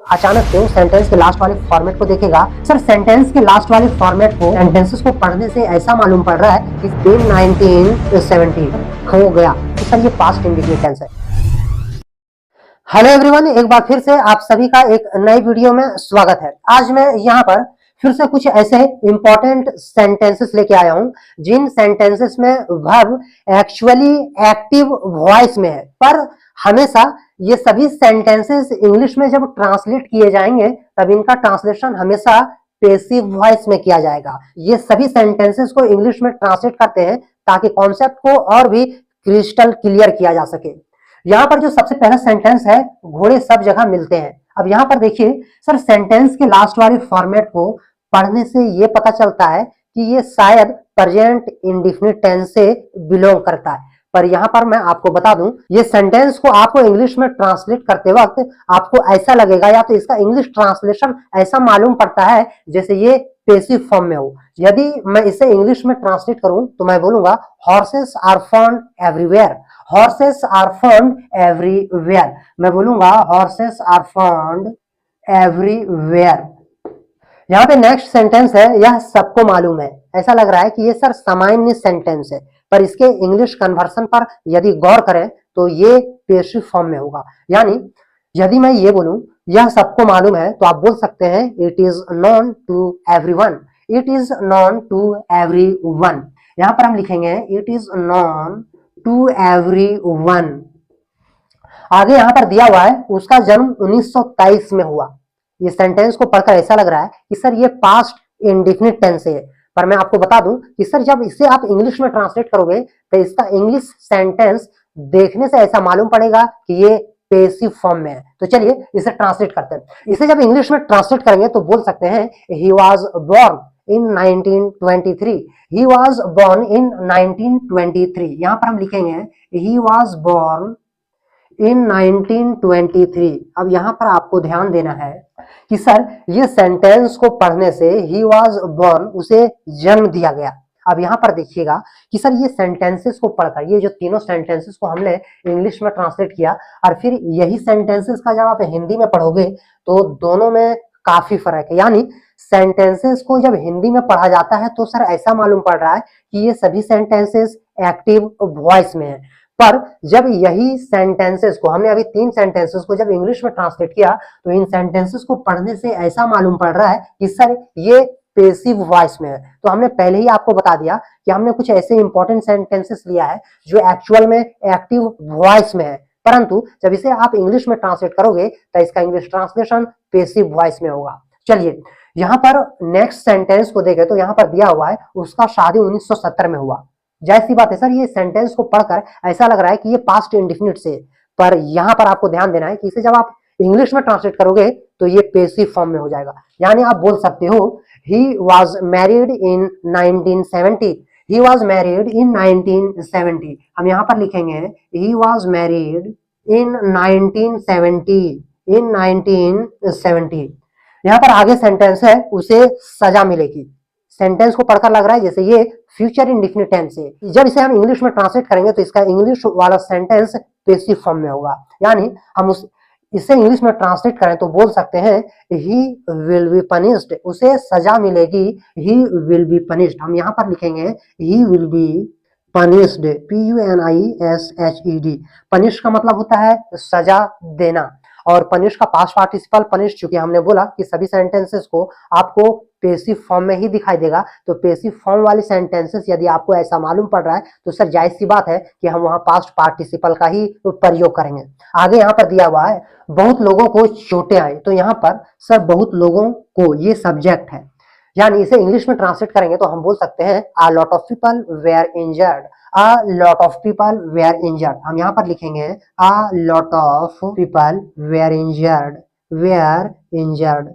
अचानक से वो सेंटेंस के लास्ट वाले फॉर्मेट को देखेगा। सर सेंटेंस के लास्ट वाले फॉर्मेट को सेंटेंसेस को पढ़ने से ऐसा मालूम पड़ रहा है कि इन 1970 हो गया। तो सर ये पास्ट इंडिफिनिट टेंस है। हेलो एवरीवन, एक बार फिर से आप सभी का एक नई वीडियो में स्वागत है। आज मैं यहाँ पर फिर से कुछ ऐसे इंपॉर्टेंट सेंटेंसेस लेके आया हूँ जिन सेंटेंसेस में वर्ब एक्चुअली एक्टिव वॉइस में है, पर हमेशा ये सभी सेंटेंसेस इंग्लिश में जब ट्रांसलेट किए जाएंगे तब इनका ट्रांसलेशन हमेशा पेसिव वॉइस में किया जाएगा। ये सभी सेंटेंसेस को इंग्लिश में ट्रांसलेट करते हैं ताकि कॉन्सेप्ट को और भी क्रिस्टल क्लियर किया जा सके। यहाँ पर जो सबसे पहला सेंटेंस है, घोड़े सब जगह मिलते हैं। अब यहाँ पर देखिए सर, सेंटेंस के लास्ट वाले फॉर्मेट को पढ़ने से ये पता चलता है कि ये शायद प्रेजेंट इंडेफिनिट टेंस से बिलोंग करता है। पर यहाँ पर मैं आपको बता दूं, ये सेंटेंस को आपको इंग्लिश में ट्रांसलेट करते वक्त आपको ऐसा लगेगा या तो इसका इंग्लिश ट्रांसलेशन ऐसा मालूम पड़ता है जैसे ये पेसिव फॉर्म में हो। यदि मैं इसे इंग्लिश में ट्रांसलेट करूं तो मैं बोलूंगा horses are found everywhere. Horses are found everywhere. मैं बोलूंगा हॉर्सेस आर फाउंड एवरीवेयर। यहाँ पे नेक्स्ट सेंटेंस है, यह सबको मालूम है। ऐसा लग रहा है कि ये सर सामान्य सेंटेंस है, पर इसके इंग्लिश कन्वर्सन पर यदि गौर करें तो ये पेसिव फॉर्म में होगा। यानी यदि मैं ये बोलूं यह सबको मालूम है तो आप बोल सकते हैं it is known to everyone. It is known to everyone. यहाँ पर हम लिखेंगे it is known to everyone. आगे यहाँ पर दिया हुआ है उसका जन्म 1923 में हुआ। ये सेंटेंस को पढ़कर ऐसा लग रहा है कि सर ये पास्ट इंडेफिनिट टेंस है, पर मैं आपको बता दूं कि सर जब इसे आप इंग्लिश में ट्रांसलेट करोगे तो इसका इंग्लिश सेंटेंस देखने से ऐसा मालूम पड़ेगा कि ये पेसिव फॉर्म में है। तो चलिए इसे ट्रांसलेट करते हैं। इसे जब इंग्लिश में ट्रांसलेट करेंगे तो बोल सकते हैं he was born in 1923। He was born in 1923। यहाँ पर हम लिखेंगे ही वॉज बोर्न इन 1923। अब यहाँ पर आपको ध्यान देना है कि सर ये सेंटेंस को पढ़ने से ही वॉज बोर्न उसे जन्म दिया गया। अब यहाँ पर देखिएगा कि सर ये सेंटेंसेस को पढ़कर, ये जो तीनों सेंटेंसेस को हमने इंग्लिश में ट्रांसलेट किया और फिर यही सेंटेंसेस का जब आप हिंदी में पढ़ोगे तो दोनों में काफी फर्क है। यानी सेंटेंसेस को जब हिंदी में पढ़ा जाता है तो सर ऐसा मालूम पड़ रहा है कि ये सभी सेंटेंसेस एक्टिव वॉइस में है, पर जब यही सेंटेंसेस को हमने अभी तीन सेंटेंसेस को जब इंग्लिश में ट्रांसलेट किया तो इन सेंटेंसेस को पढ़ने से ऐसा मालूम पड़ रहा है कि सर ये पेसिव वॉइस में है। तो हमने पहले ही आपको बता दिया कि हमने कुछ ऐसे इंपॉर्टेंट सेंटेंसेस लिया है जो एक्चुअल में एक्टिव वॉइस में है, परंतु जब इसे आप इंग्लिश में ट्रांसलेट करोगे तो इसका इंग्लिश ट्रांसलेशन पेसिव वॉइस में होगा। चलिए यहाँ पर नेक्स्ट सेंटेंस को देखें तो यहाँ पर दिया हुआ है उसका शादी 1970 में हुआ। जाहिर सी बात है सर ये सेंटेंस को पढ़कर ऐसा लग रहा है कि ये पास्ट इंडेफिनिट से, पर यहाँ पर आपको ध्यान देना है कि इसे जब आप इंग्लिश में ट्रांसलेट करोगे तो ये पेसिव फॉर्म में हो जाएगा। यानी आप बोल सकते हो he was married in 1970। He was married in 1970। हम यहाँ पर लिखेंगे ही वॉज मैरिड इन 1970। इन 1970। यहाँ पर आगे सेंटेंस है उसे सजा मिलेगी। सेंटेंस को पढ़कर लग रहा है जैसे ये फ्यूचर इंडेफिनिट टेंस है। जब इसे हम इंग्लिश में ट्रांसलेट करेंगे तो इसका इंग्लिश वाला सेंटेंस पेसिव फॉर्म में होगा। यानी हम इसे इंग्लिश में ट्रांसलेट करें तो बोल सकते हैं ही विल बी पनिश्ड। उसे सजा मिलेगी, ही विल बी पनिश्ड। हम यहाँ पर लिखेंगे he will be punished. PUNISHED। Punish का मतलब होता है सजा देना, और पनिश का पास्ट पार्टिसिपल पनिश, चूंकि हमने बोला कि सभी सेंटेंसेस को आपको पेसिव फॉर्म में ही दिखाई देगा, तो पेसिव फॉर्म वाली सेंटेंसेस यदि आपको ऐसा मालूम पड़ रहा है तो सर जाहिर सी बात है कि हम वहां पास्ट पार्टिसिपल का ही प्रयोग करेंगे। आगे यहाँ पर दिया हुआ है बहुत लोगों को चोटें आई। तो यहाँ पर सर बहुत लोगों को ये सब्जेक्ट है, यानी इसे इंग्लिश में ट्रांसलेट करेंगे तो हम बोल सकते हैं a lot of people were injured। a lot of people were injured। हम यहाँ पर लिखेंगे a lot of people were injured। were injured।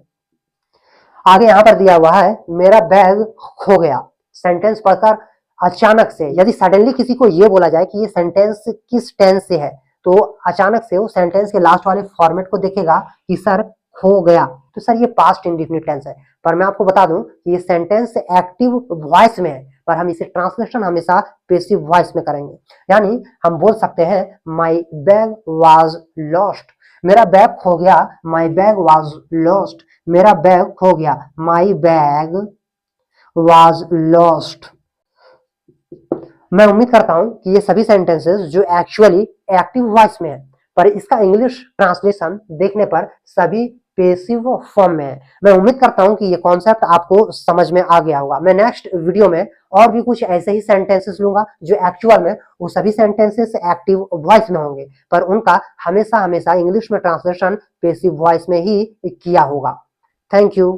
आगे यहाँ पर दिया हुआ है मेरा बैग खो गया। सेंटेंस पढ़कर अचानक से यदि सडनली किसी को ये बोला जाए कि ये सेंटेंस किस टेंस से है तो अचानक से वो सेंटेंस के लास्ट वाले फॉर्मेट को देखेगा कि सर खो गया, तो सर ये पास्ट इंडेफिनिट टेंस है। पर मैं आपको बता दूं कि ये सेंटेंस एक्टिव वॉइस में है, पर हम इसे ट्रांसलेशन हमेशा पेसिव वॉइस में करेंगे। यानी हम बोल सकते हैं माई बैग वाज लॉस्ट। मेरा बैग खो गया, माई बैग वॉज लॉस्ट। मेरा बैग खो गया, माई बैग वॉज लॉस्ट। मैं उम्मीद करता हूं कि ये सभी सेंटेंसेस जो एक्चुअली एक्टिव वॉइस में है, पर इसका इंग्लिश ट्रांसलेशन देखने पर सभी पेसिव फॉर्म में है। मैं उम्मीद करता हूं कि ये कॉन्सेप्ट आपको समझ में आ गया होगा। मैं नेक्स्ट वीडियो में और भी कुछ ऐसे ही सेंटेंसेस लूंगा जो एक्चुअल में वो सभी सेंटेंसेस एक्टिव वॉइस में होंगे, पर उनका हमेशा हमेशा इंग्लिश में ट्रांसलेशन पेसिव वॉइस में ही किया होगा। Thank you.